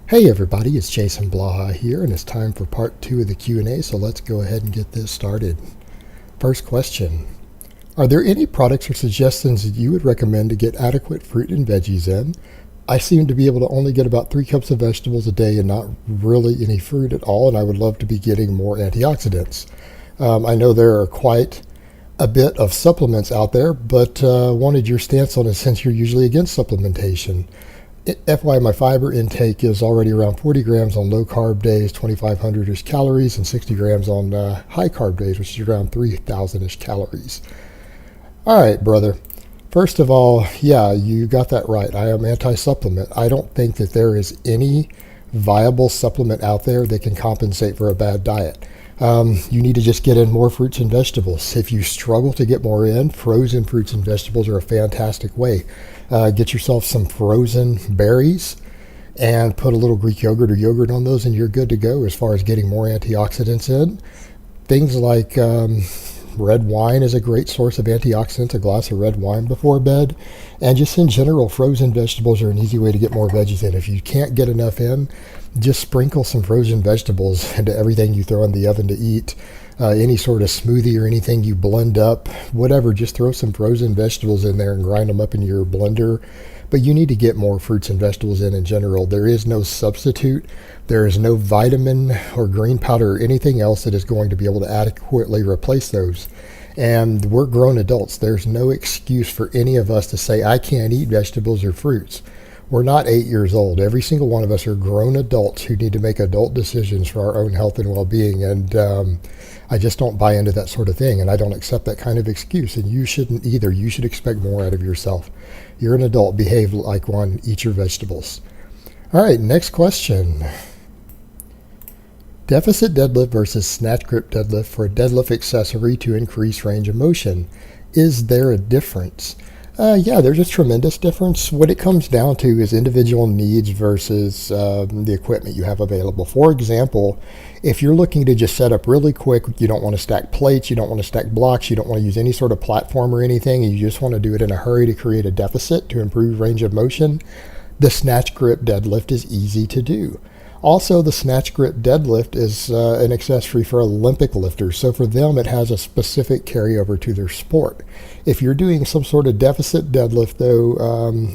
Hey everybody, it's Jason Blaha here, and it's time for part 2 of the Q&A, so let's go ahead and get this started. First question. Are there any products or suggestions that you would recommend to get adequate fruit and veggies in? I seem to be able to only get about 3 cups of vegetables a day and not really any fruit at all, and I would love to be getting more antioxidants. I know there are quite a bit of supplements out there, but wanted your stance on it since you're usually against supplementation. FYI, my fiber intake is already around 40 grams on low carb days, 2,500-ish calories, and 60 grams on high carb days, which is around 3,000-ish calories. All right, brother. First of all, yeah, you got that right. I am anti-supplement. I don't think that there is any viable supplement out there that can compensate for a bad diet. You need to just get in more fruits and vegetables. If you struggle to get more in, frozen fruits and vegetables are a fantastic way. Get yourself some frozen berries and put a little Greek yogurt or yogurt on those, and you're good to go as far as getting more antioxidants in. Things like red wine is a great source of antioxidants, a glass of red wine before bed. And just in general, frozen vegetables are an easy way to get more veggies in. If you can't get enough in, just sprinkle some frozen vegetables into everything you throw in the oven to eat. Any sort of smoothie or anything you blend up, whatever, just throw some frozen vegetables in there and grind them up in your blender. But you need to get more fruits and vegetables in general. There is no substitute. There is no vitamin or green powder or anything else that is going to be able to adequately replace those. And we're grown adults. There's no excuse for any of us to say, I can't eat vegetables or fruits. We're not 8 years old. Every single one of us are grown adults who need to make adult decisions for our own health and well-being. And I just don't buy into that sort of thing, and I don't accept that kind of excuse. And you shouldn't either. You should expect more out of yourself. You're an adult. Behave like one. Eat your vegetables. All right, next question. Deficit deadlift versus snatch grip deadlift for a deadlift accessory to increase range of motion. Is there a difference? Yeah, there's a tremendous difference. What it comes down to is individual needs versus the equipment you have available. For example, if you're looking to just set up really quick, you don't want to stack plates, you don't want to stack blocks, you don't want to use any sort of platform or anything, and you just want to do it in a hurry to create a deficit to improve range of motion, the snatch grip deadlift is easy to do. Also, the snatch grip deadlift is an accessory for Olympic lifters, so for them it has a specific carryover to their sport. If you're doing some sort of deficit deadlift, though,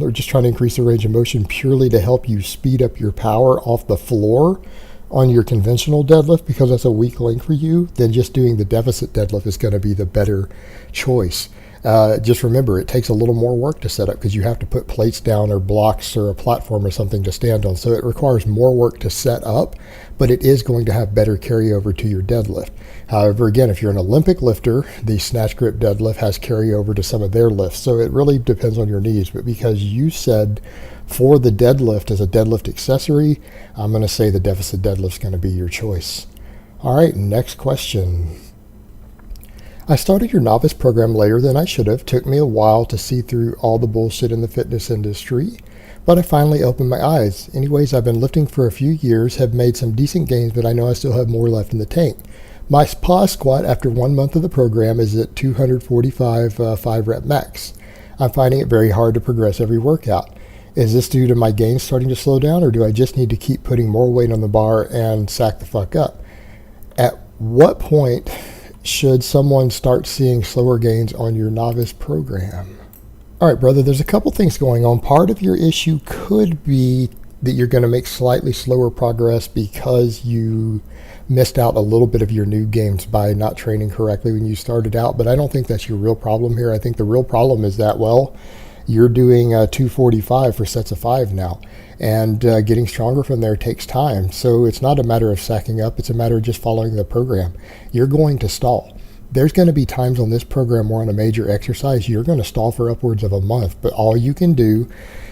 or just trying to increase the range of motion purely to help you speed up your power off the floor on your conventional deadlift because that's a weak link for you, then just doing the deficit deadlift is going to be the better choice. Just remember, it takes a little more work to set up because you have to put plates down or blocks or a platform or something to stand on. So it requires more work to set up, but it is going to have better carryover to your deadlift. However, again, if you're an Olympic lifter, the snatch grip deadlift has carryover to some of their lifts. So it really depends on your needs. But because you said for the deadlift as a deadlift accessory, I'm going to say the deficit deadlift is going to be your choice. All right, next question. I started your novice program later than I should have. Took me a while to see through all the bullshit in the fitness industry, but I finally opened my eyes. Anyways, I've been lifting for a few years, have made some decent gains, but I know I still have more left in the tank. My pause squat after 1 month of the program is at 245 5-rep max. I'm finding it very hard to progress every workout. Is this due to my gains starting to slow down, or do I just need to keep putting more weight on the bar and sack the fuck up? At what point should someone start seeing slower gains on your novice program? All right, brother, there's a couple things going on. Part of your issue could be that you're going to make slightly slower progress because you missed out a little bit of your new gains by not training correctly when you started out, but I don't think that's your real problem here. I think the real problem is that, well, you're doing 245 for sets of 5 now, and getting stronger from there takes time. So it's not a matter of sacking up, it's a matter of just following the program. You're going to stall. There's going to be times on this program where on a major exercise you're going to stall for upwards of a month, but all you can do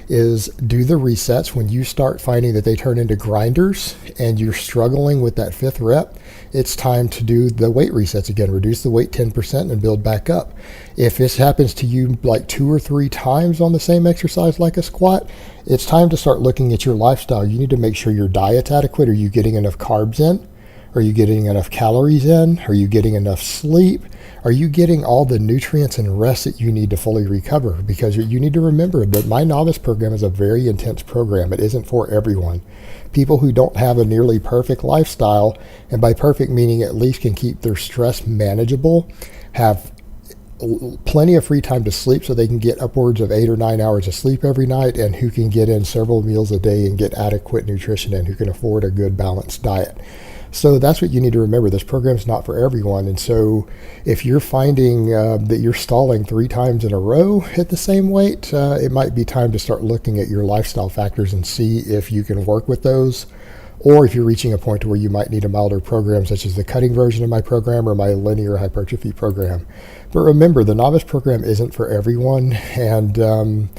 is do the resets. When you start finding that they turn into grinders and you're struggling with that 5th rep, it's time to do the weight resets again. Reduce the weight 10% and build back up. If this happens to you like 2 or 3 times on the same exercise like a squat, it's time to start looking at your lifestyle. You need to make sure your diet's adequate. Are you getting enough carbs in? Are you getting enough calories in? Are you getting enough sleep? Are you getting all the nutrients and rest that you need to fully recover? Because you need to remember that my novice program is a very intense program. It isn't for everyone. People who don't have a nearly perfect lifestyle, and by perfect meaning at least can keep their stress manageable, have plenty of free time to sleep so they can get upwards of 8 or 9 hours of sleep every night, and who can get in several meals a day and get adequate nutrition in, who can afford a good balanced diet. So that's what you need to remember. This program is not for everyone. And so if you're finding that you're stalling 3 times in a row at the same weight, it might be time to start looking at your lifestyle factors and see if you can work with those. Or if you're reaching a point where you might need a milder program, such as the cutting version of my program or my linear hypertrophy program. But remember, the novice program isn't for everyone, and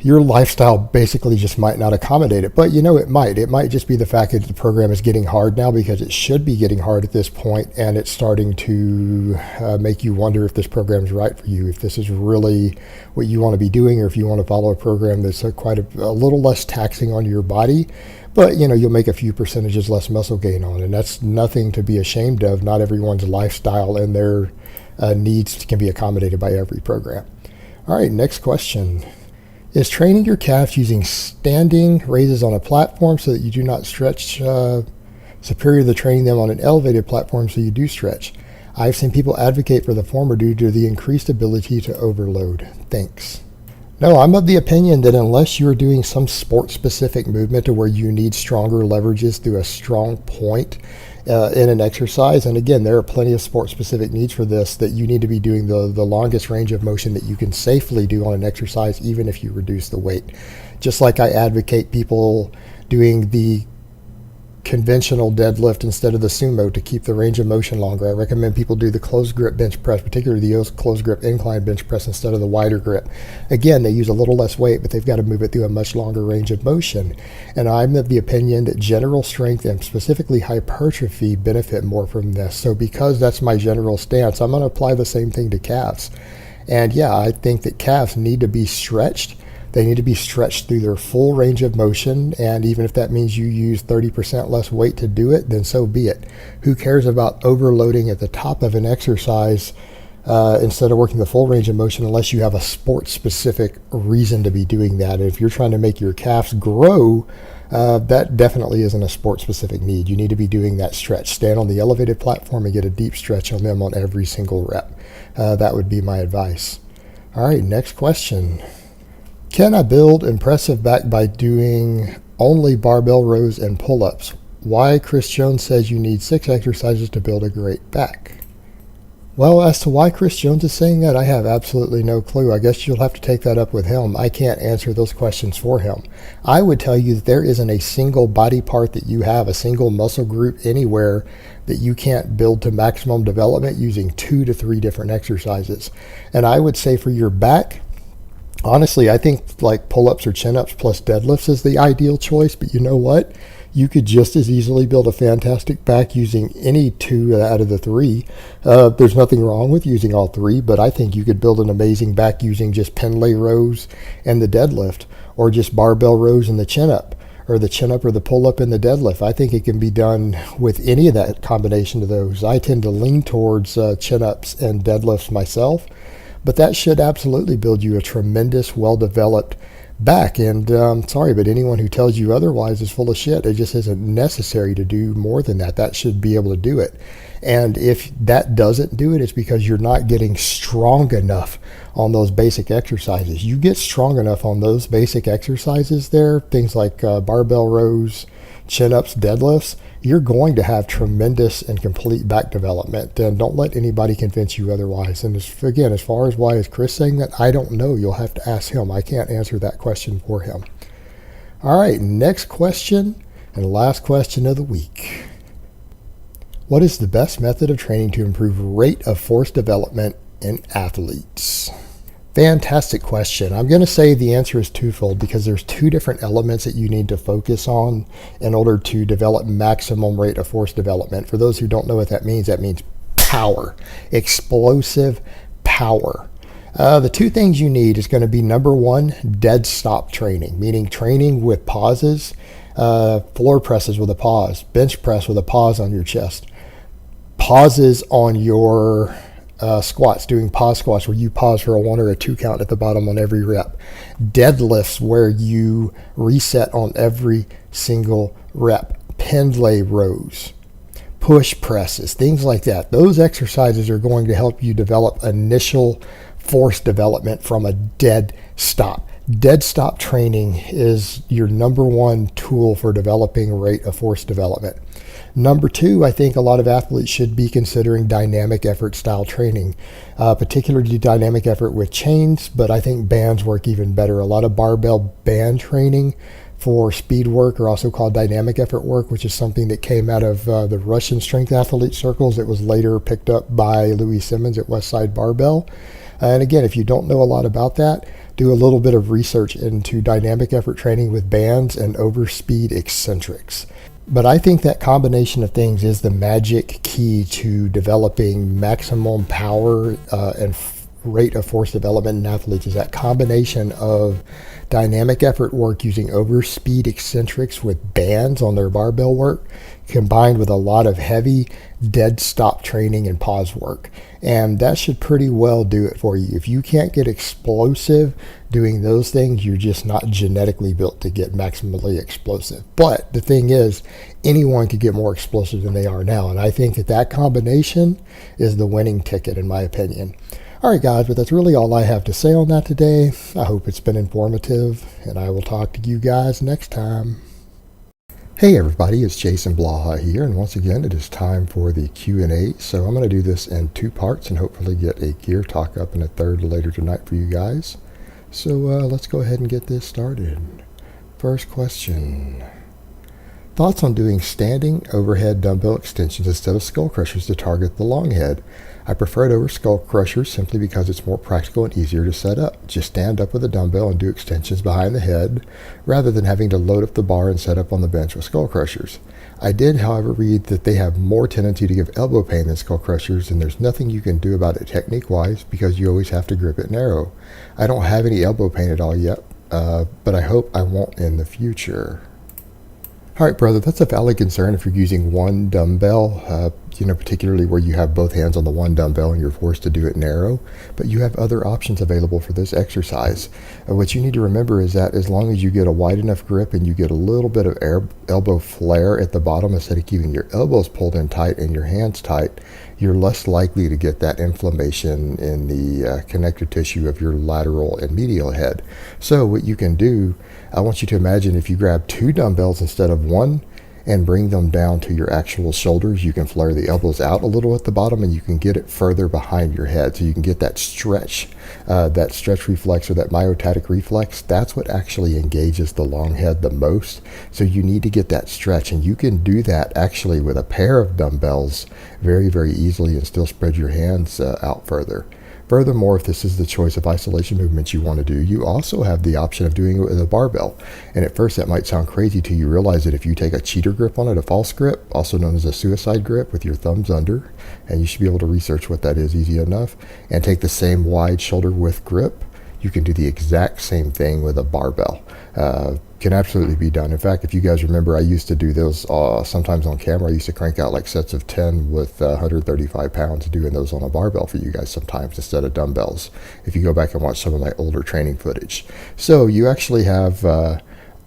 your lifestyle basically just might not accommodate it. But it might. It might just be the fact that the program is getting hard now, because it should be getting hard at this point, and it's starting to make you wonder if this program is right for you, if this is really what you want to be doing, or if you want to follow a program that's quite a little less taxing on your body. But, you'll make a few percentages less muscle gain on, and that's nothing to be ashamed of. Not everyone's lifestyle and their needs can be accommodated by every program. All right, next question. Is training your calves using standing raises on a platform so that you do not stretch superior to training them on an elevated platform so you do stretch? I've seen people advocate for the former due to the increased ability to overload. Thanks. No, I'm of the opinion that unless you're doing some sport-specific movement to where you need stronger leverages through a strong point in an exercise, and again, there are plenty of sport-specific needs for this, that you need to be doing the longest range of motion that you can safely do on an exercise, even if you reduce the weight. Just like I advocate people doing the conventional deadlift instead of the sumo to keep the range of motion longer. I recommend people do the closed grip bench press, particularly the closed grip incline bench press instead of the wider grip. Again, they use a little less weight, but they've got to move it through a much longer range of motion. And I'm of the opinion that general strength and specifically hypertrophy benefit more from this. So because that's my general stance, I'm going to apply the same thing to calves. And yeah, I think that calves need to be stretched. They need to be stretched through their full range of motion, and even if that means you use 30% less weight to do it, then so be it. Who cares about overloading at the top of an exercise instead of working the full range of motion, unless you have a sport-specific reason to be doing that? And if you're trying to make your calves grow, that definitely isn't a sport-specific need. You need to be doing that stretch. Stand on the elevated platform and get a deep stretch on them on every single rep. That would be my advice. All right, next question. Can I build impressive back by doing only barbell rows and pull-ups? Why Chris Jones says you need 6 exercises to build a great back? Well, as to why Chris Jones is saying that, I have absolutely no clue. I guess you'll have to take that up with him. I can't answer those questions for him. I would tell you that there isn't a single body part that you have, a single muscle group anywhere that you can't build to maximum development using 2 to 3 different exercises. And I would say for your back, honestly, I think like pull-ups or chin-ups plus deadlifts is the ideal choice, but you know what? You could just as easily build a fantastic back using any 2 out of the 3. There's nothing wrong with using all 3, but I think you could build an amazing back using just Pendlay rows and the deadlift, or just barbell rows and the chin-up, or the chin-up or the pull-up and the deadlift. I think it can be done with any of that combination of those. I tend to lean towards chin-ups and deadlifts myself, but that should absolutely build you a tremendous, well-developed back. And sorry, but anyone who tells you otherwise is full of shit. It just isn't necessary to do more than that. That should be able to do it. And if that doesn't do it, it's because you're not getting strong enough on those basic exercises. You get strong enough on those basic exercises there, things like barbell rows, chin-ups, deadlifts, you're going to have tremendous and complete back development. And don't let anybody convince you otherwise. And again, as far as why is Chris saying that, I don't know. You'll have to ask him. I can't answer that question for him. All right, next question and last question of the week. What is the best method of training to improve rate of force development in athletes? Fantastic question. I'm going to say the answer is twofold, because there's 2 different elements that you need to focus on in order to develop maximum rate of force development. For those who don't know what that means power, explosive power. The 2 things you need is going to be, number 1, dead stop training, meaning training with pauses floor presses with a pause, bench press with a pause on your chest, pauses on your squats, doing pause squats where you pause for a 1 or a 2 count at the bottom on every rep, deadlifts where you reset on every single rep, pendlay rows, push presses, things like that. Those exercises are going to help you develop initial force development from a dead stop. Dead stop training is your number one tool for developing rate of force development. Number two, I think a lot of athletes should be considering dynamic effort style training, particularly dynamic effort with chains, but I think bands work even better. A lot of barbell band training for speed work are also called dynamic effort work, which is something that came out of the Russian strength athlete circles. It was later picked up by Louis Simmons at Westside Barbell. And again, if you don't know a lot about that, do a little bit of research into dynamic effort training with bands and overspeed eccentrics. But I think that combination of things is the magic key to developing maximum power and rate of force development in athletes, is that combination of dynamic effort work using overspeed eccentrics with bands on their barbell work, combined with a lot of heavy dead stop training and pause work. And that should pretty well do it for you. If you can't get explosive doing those things, you're just not genetically built to get maximally explosive. But the thing is, anyone could get more explosive than they are now. And I think that that combination is the winning ticket, in my opinion. All right, guys, but that's really all I have to say on that today. I hope it's been informative, and I will talk to you guys next time. Hey everybody, it's Jason Blaha here, and once again it is time for the Q&A. So I'm going to do this in 2 parts and hopefully get a gear talk up in a third later tonight for you guys. So let's go ahead and get this started. First question. Thoughts on doing standing overhead dumbbell extensions instead of skull crushers to target the long head? I prefer it over skull crushers simply because it's more practical and easier to set up. Just stand up with a dumbbell and do extensions behind the head rather than having to load up the bar and set up on the bench with skull crushers. I did, however, read that they have more tendency to give elbow pain than skull crushers, and there's nothing you can do about it technique-wise because you always have to grip it narrow. I don't have any elbow pain at all yet, but I hope I won't in the future. All right, brother, that's a valid concern if you're using one dumbbell, particularly where you have both hands on the one dumbbell and you're forced to do it narrow, but you have other options available for this exercise. What you need to remember is that as long as you get a wide enough grip and you get a little bit of elbow flare at the bottom instead of keeping your elbows pulled in tight and your hands tight, you're less likely to get that inflammation in the connective tissue of your lateral and medial head. So what you can do, I want you to imagine if you grab 2 dumbbells instead of 1 and bring them down to your actual shoulders, you can flare the elbows out a little at the bottom and you can get it further behind your head. So you can get that stretch reflex or that myotatic reflex. That's what actually engages the long head the most. So you need to get that stretch, and you can do that actually with a pair of dumbbells very, very easily and still spread your hands out further. Furthermore, if this is the choice of isolation movements you want to do, you also have the option of doing it with a barbell. And at first that might sound crazy till you realize that if you take a cheater grip on it, a false grip, also known as a suicide grip with your thumbs under, and you should be able to research what that is easy enough, and take the same wide shoulder width grip, you can do the exact same thing with a barbell. Can absolutely be done. In fact, if you guys remember, I used to do those sometimes on camera. I used to crank out like sets of 10 with 135 pounds, doing those on a barbell for you guys sometimes instead of dumbbells, if you go back and watch some of my older training footage. So you actually have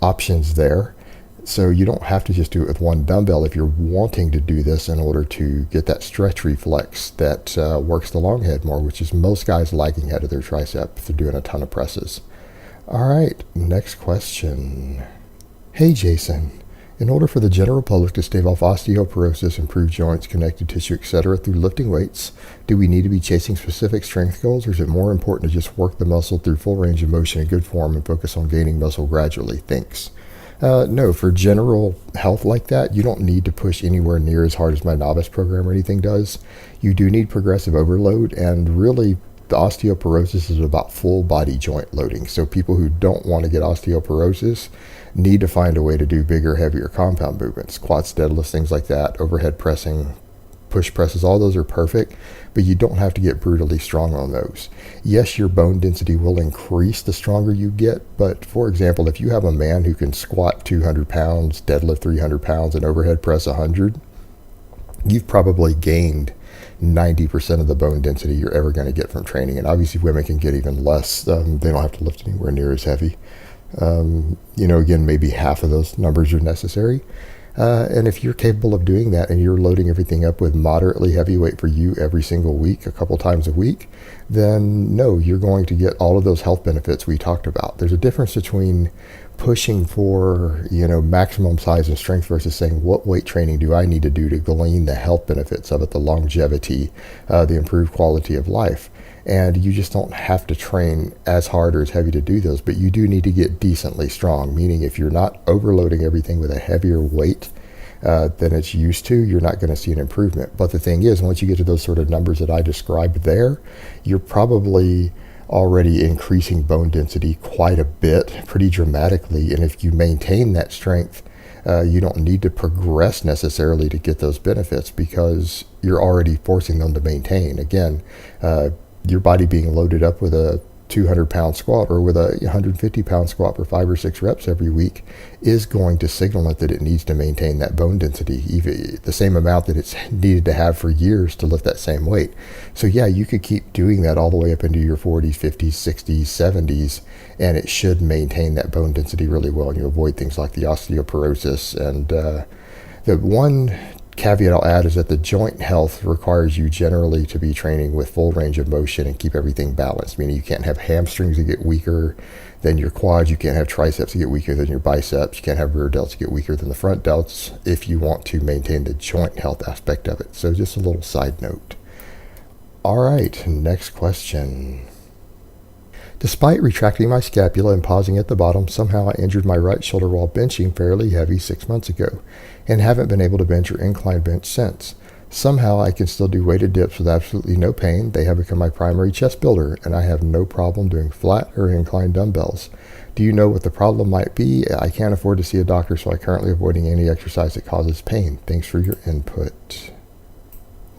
options there. So you don't have to just do it with one dumbbell if you're wanting to do this in order to get that stretch reflex that works the long head more, which is most guys' lagging head of their tricep if they're doing a ton of presses. All right, next question. Hey Jason, in order for the general public to stave off osteoporosis, improve joints, connective tissue, etc. through lifting weights, do we need to be chasing specific strength goals, or is it more important to just work the muscle through full range of motion in good form and focus on gaining muscle gradually? Thanks. No, for general health like that, you don't need to push anywhere near as hard as my novice program or anything does. You do need progressive overload, and really the osteoporosis is about full body joint loading. So people who don't want to get osteoporosis need to find a way to do bigger, heavier compound movements, squats, deadlifts, things like that, overhead pressing, push presses, all those are perfect, but you don't have to get brutally strong on those. Yes, your bone density will increase the stronger you get, but for example, if you have a man who can squat 200 pounds, deadlift 300 pounds, and overhead press 100, you've probably gained 90% of the bone density you're ever going to get from training. And obviously women can get even less. They don't have to lift anywhere near as heavy. Again, maybe half of those numbers are necessary. And if you're capable of doing that and you're loading everything up with moderately heavy weight for you every single week, a couple times a week, then no, you're going to get all of those health benefits we talked about. There's a difference between pushing for, maximum size and strength versus saying, what weight training do I need to do to glean the health benefits of it, the longevity, the improved quality of life. And you just don't have to train as hard or as heavy to do those, but you do need to get decently strong, meaning if you're not overloading everything with a heavier weight than it's used to, you're not going to see an improvement. But the thing is, once you get to those sort of numbers that I described there, you're probably already increasing bone density quite a bit, pretty dramatically. And if you maintain that strength, you don't need to progress necessarily to get those benefits because you're already forcing them to maintain. Again, your body being loaded up with a 200-pound squat or with a 150-pound squat for 5 or 6 reps every week is going to signal it that it needs to maintain that bone density, even the same amount that it's needed to have for years to lift that same weight. So yeah, you could keep doing that all the way up into your 40s, 50s, 60s, 70s, and it should maintain that bone density really well, and you avoid things like the osteoporosis. And the one caveat I'll add is that the joint health requires you generally to be training with full range of motion and keep everything balanced, meaning you can't have hamstrings that get weaker than your quads, you can't have triceps that get weaker than your biceps, you can't have rear delts that get weaker than the front delts if you want to maintain the joint health aspect of it. So just a little side note. All right, next question. Despite retracting my scapula and pausing at the bottom, somehow I injured my right shoulder while benching fairly heavy 6 months ago, and haven't been able to bench or incline bench since. Somehow I can still do weighted dips with absolutely no pain. They have become my primary chest builder, and I have no problem doing flat or incline dumbbells. Do you know what the problem might be? I can't afford to see a doctor, so I'm currently avoiding any exercise that causes pain. Thanks for your input.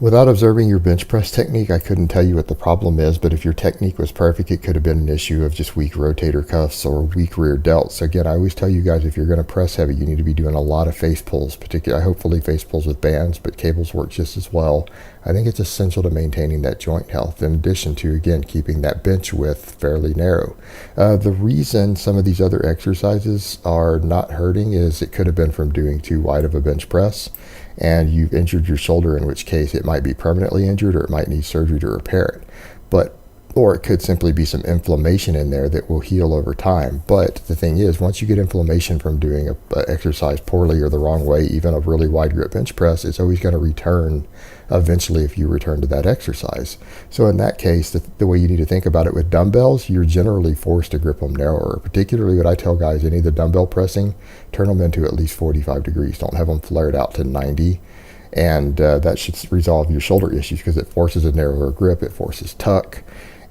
Without observing your bench press technique, I couldn't tell you what the problem is, but if your technique was perfect, it could have been an issue of just weak rotator cuffs or weak rear delts. Again, I always tell you guys, if you're going to press heavy, you need to be doing a lot of face pulls, particularly, hopefully face pulls with bands, but cables work just as well. I think it's essential to maintaining that joint health, in addition to, again, keeping that bench width fairly narrow. The reason some of these other exercises are not hurting is it could have been from doing too wide of a bench press, and you've injured your shoulder, in which case it might be permanently injured or it might need surgery to repair it. Or it could simply be some inflammation in there that will heal over time. But the thing is, once you get inflammation from doing an exercise poorly or the wrong way, even a really wide grip bench press, it's always going to return eventually if you return to that exercise. So in that case, the way you need to think about it with dumbbells, you're generally forced to grip them narrower. Particularly what I tell guys, any of the dumbbell pressing, turn them into at least 45 degrees. Don't have them flared out to 90. And that should resolve your shoulder issues because it forces a narrower grip, it forces tuck.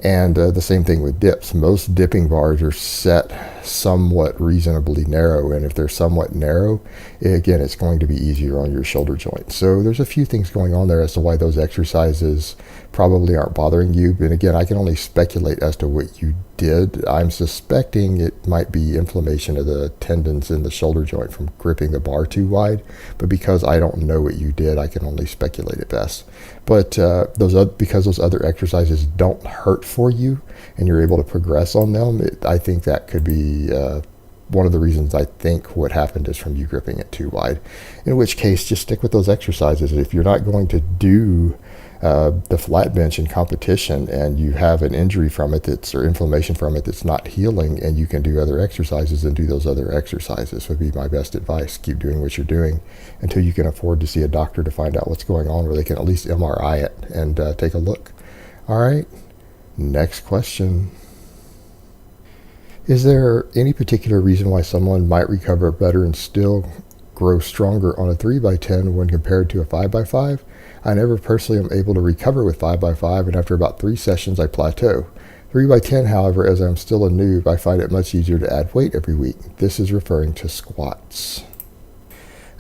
And the same thing with dips. Most dipping bars are set somewhat reasonably narrow, and if they're somewhat narrow, again, it's going to be easier on your shoulder joint. So there's a few things going on there as to why those exercises probably aren't bothering you. But again, I can only speculate as to what you did. I'm suspecting it might be inflammation of the tendons in the shoulder joint from gripping the bar too wide, but because I don't know what you did, I can only speculate at best. But because those other exercises don't hurt for you and you're able to progress on them, I think that could be one of the reasons I think what happened is from you gripping it too wide. In which case, just stick with those exercises. If you're not going to do the flat bench in competition and you have an injury from it or inflammation from it that's not healing, and you can do other exercises, and do those other exercises would be my best advice. Keep doing what you're doing until you can afford to see a doctor to find out what's going on, or they can at least MRI it and take a look. All right, next question. Is there any particular reason why someone might recover better and still grow stronger on a 3x10 when compared to a 5x5? I never personally am able to recover with 5x5, and after about 3 sessions I plateau. 3x10, however, as I'm still a noob, I find it much easier to add weight every week. This is referring to squats.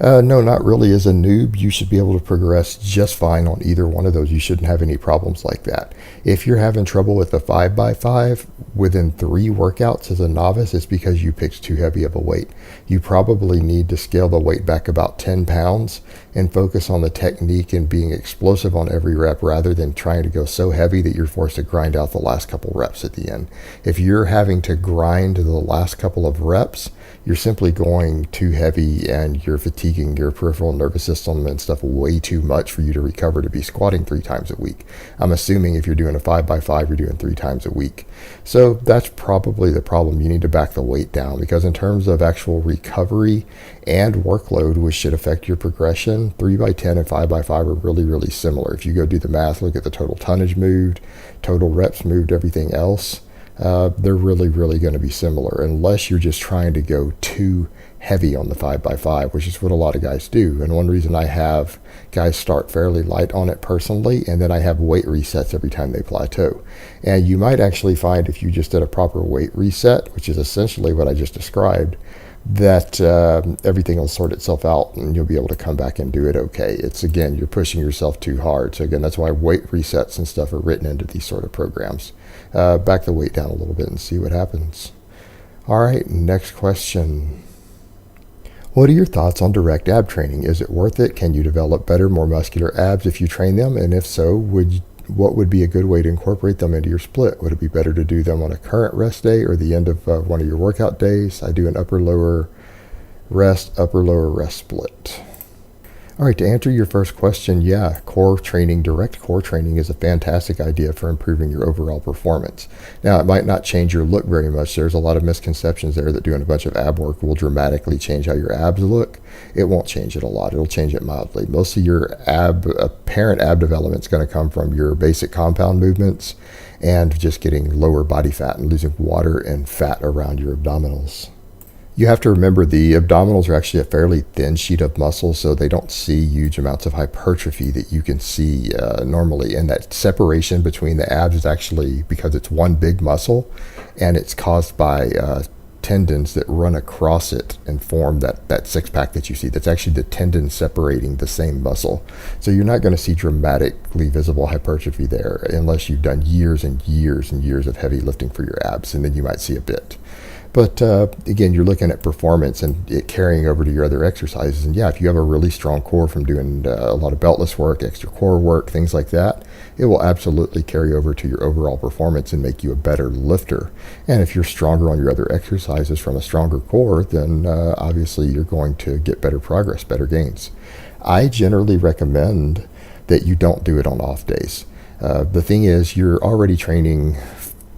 No, not really. As a noob, you should be able to progress just fine on either one of those. You shouldn't have any problems like that. If you're having trouble with the 5x5 within 3 workouts as a novice, it's because you picked too heavy of a weight. You probably need to scale the weight back about 10 pounds and focus on the technique and being explosive on every rep rather than trying to go so heavy that you're forced to grind out the last couple reps at the end. If you're having to grind the last couple of reps, you're simply going too heavy and you're fatiguing your peripheral nervous system and stuff way too much for you to recover to be squatting 3 times a week. I'm assuming if you're doing a 5x5, you're doing 3 times a week. So that's probably the problem. You need to back the weight down, because in terms of actual recovery and workload, which should affect your progression, 3x10 and 5x5 are really, really similar. If you go do the math, look at the total tonnage moved, total reps moved, everything else, they're really, really going to be similar, unless you're just trying to go too heavy on the 5x5, which is what a lot of guys do. And one reason I have guys start fairly light on it personally, and then I have weight resets every time they plateau. And you might actually find, if you just did a proper weight reset, which is essentially what I just described, that everything will sort itself out and you'll be able to come back and do it okay. It's, again, you're pushing yourself too hard. So again, that's why weight resets and stuff are written into these sort of programs. Back the weight down a little bit and see what happens. All right, next question. What are your thoughts on direct ab training? Is it worth it? Can you develop better, more muscular abs if you train them? And if so, what would be a good way to incorporate them into your split? Would it be better to do them on a current rest day or the end of one of your workout days? I do an upper-lower rest split. All right, to answer your first question, yeah, core training, direct core training is a fantastic idea for improving your overall performance. Now, it might not change your look very much. There's a lot of misconceptions there that doing a bunch of ab work will dramatically change how your abs look. It won't change it a lot. It'll change it mildly. Most of your apparent ab development is going to come from your basic compound movements and just getting lower body fat and losing water and fat around your abdominals. You have to remember the abdominals are actually a fairly thin sheet of muscle, so they don't see huge amounts of hypertrophy that you can see normally. And that separation between the abs is actually because it's one big muscle, and it's caused by tendons that run across it and form that six-pack that you see. That's actually the tendon separating the same muscle. So you're not going to see dramatically visible hypertrophy there unless you've done years and years and years of heavy lifting for your abs, and then you might see a bit. But again, you're looking at performance and it carrying over to your other exercises. And yeah, if you have a really strong core from doing a lot of beltless work, extra core work, things like that, it will absolutely carry over to your overall performance and make you a better lifter. And if you're stronger on your other exercises from a stronger core, then obviously you're going to get better progress, better gains. I generally recommend that you don't do it on off days. The thing is, you're already training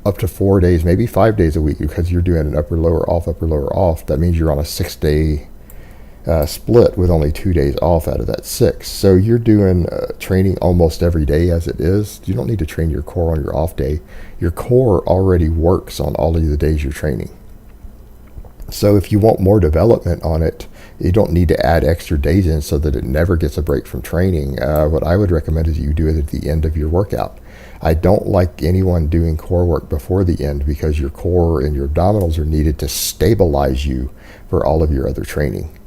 up to 4 days, maybe 5 days a week, because you're doing an upper lower off. That means you're on a 6-day split with only 2 days off out of that 6. So you're doing training almost every day as it is. You don't need to train your core on your off day. Your core already works on all of the days you're training. So if you want more development on it, you don't need to add extra days in so that it never gets a break from training. What I would recommend is you do it at the end of your workout. I don't like anyone doing core work before the end, because your core and your abdominals are needed to stabilize you for all of your other training.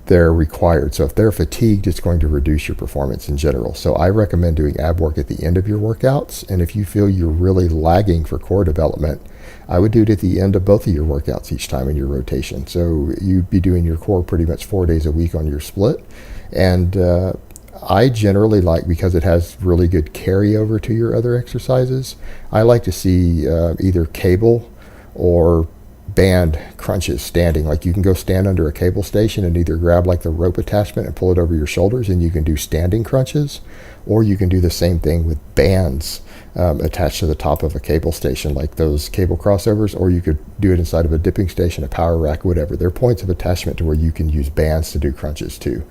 They're required. So if they're fatigued, it's going to reduce your performance in general. So I recommend doing ab work at the end of your workouts. And if you feel you're really lagging for core development, I would do it at the end of both of your workouts each time in your rotation. So you'd be doing your core pretty much 4 days a week on your split. And I generally like, because it has really good carryover to your other exercises, I like to see either cable or band crunches standing. Like you can go stand under a cable station and either grab like the rope attachment and pull it over your shoulders, and you can do standing crunches, or you can do the same thing with bands attached to the top of a cable station, like those cable crossovers, or you could do it inside of a dipping station, a power rack, whatever. There are points of attachment to where you can use bands to do crunches too.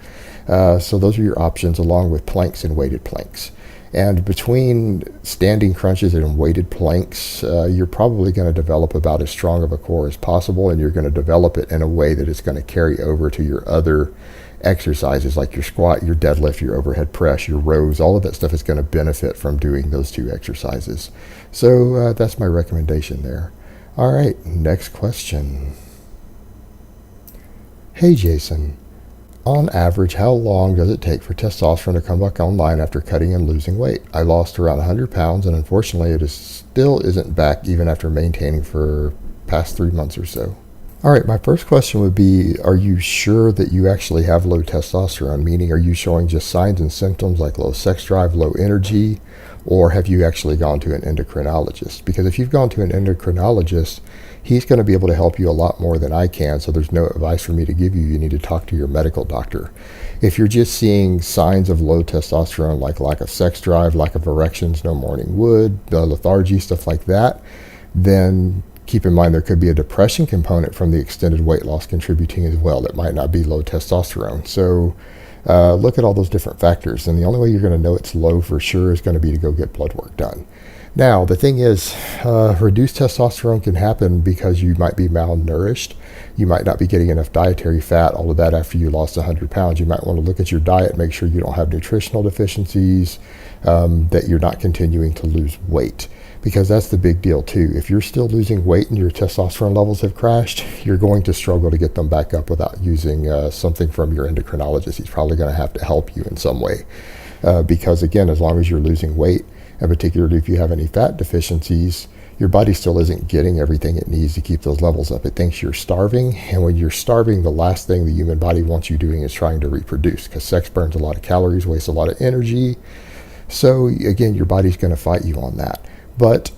So those are your options, along with planks and weighted planks. And between standing crunches and weighted planks, you're probably going to develop about as strong of a core as possible, and you're going to develop it in a way that it's going to carry over to your other exercises, like your squat, your deadlift, your overhead press, your rows. All of that stuff is going to benefit from doing those two exercises. So that's my recommendation there. All right, next question. Hey Jason, On average, how long does it take for testosterone to come back online after cutting and losing weight? I lost around 100 pounds, and unfortunately, still isn't back even after maintaining for past 3 months or so. All right, my first question would be, are you sure that you actually have low testosterone? Meaning, are you showing just signs and symptoms like low sex drive, low energy, or have you actually gone to an endocrinologist? Because if you've gone to an endocrinologist, he's going to be able to help you a lot more than I can, so there's no advice for me to give you. You need to talk to your medical doctor. If you're just seeing signs of low testosterone like lack of sex drive, lack of erections, no morning wood, lethargy, stuff like that, then keep in mind there could be a depression component from the extended weight loss contributing as well. That might not be low testosterone. So look at all those different factors, and the only way you're going to know it's low for sure is going to be to go get blood work done. Now, the thing is, reduced testosterone can happen because you might be malnourished. You might not be getting enough dietary fat, all of that after you lost 100 pounds. You might want to look at your diet, make sure you don't have nutritional deficiencies, that you're not continuing to lose weight. Because that's the big deal too. If you're still losing weight and your testosterone levels have crashed, you're going to struggle to get them back up without using something from your endocrinologist. He's probably going to have to help you in some way. Because again, as long as you're losing weight, and particularly if you have any fat deficiencies, your body still isn't getting everything it needs to keep those levels up. It thinks you're starving, and when you're starving, the last thing the human body wants you doing is trying to reproduce, because sex burns a lot of calories, wastes a lot of energy. So again, your body's going to fight you on that. But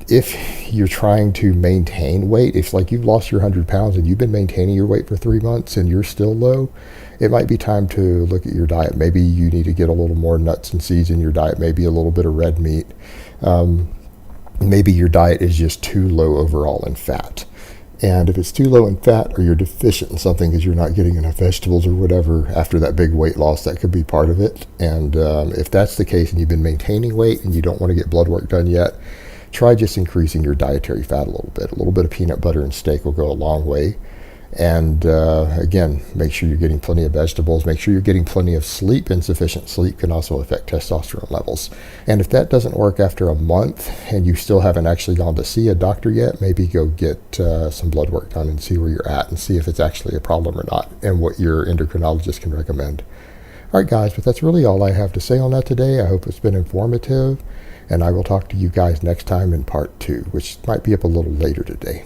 if you're trying to maintain weight, if like you've lost your 100 pounds and you've been maintaining your weight for 3 months and you're still low, it might be time to look at your diet. Maybe you need to get a little more nuts and seeds in your diet, maybe a little bit of red meat. Maybe your diet is just too low overall in fat. And if it's too low in fat, or you're deficient in something because you're not getting enough vegetables or whatever after that big weight loss, that could be part of it. And if that's the case and you've been maintaining weight and you don't want to get blood work done yet, try just increasing your dietary fat a little bit. A little bit of peanut butter and steak will go a long way. And again, make sure you're getting plenty of vegetables. Make sure you're getting plenty of sleep. Insufficient sleep can also affect testosterone levels. And if that doesn't work after a month and you still haven't actually gone to see a doctor yet, maybe go get some blood work done and see where you're at and see if it's actually a problem or not and what your endocrinologist can recommend. All right, guys, but that's really all I have to say on that today. I hope it's been informative, and I will talk to you guys next time in part 2, which might be up a little later today.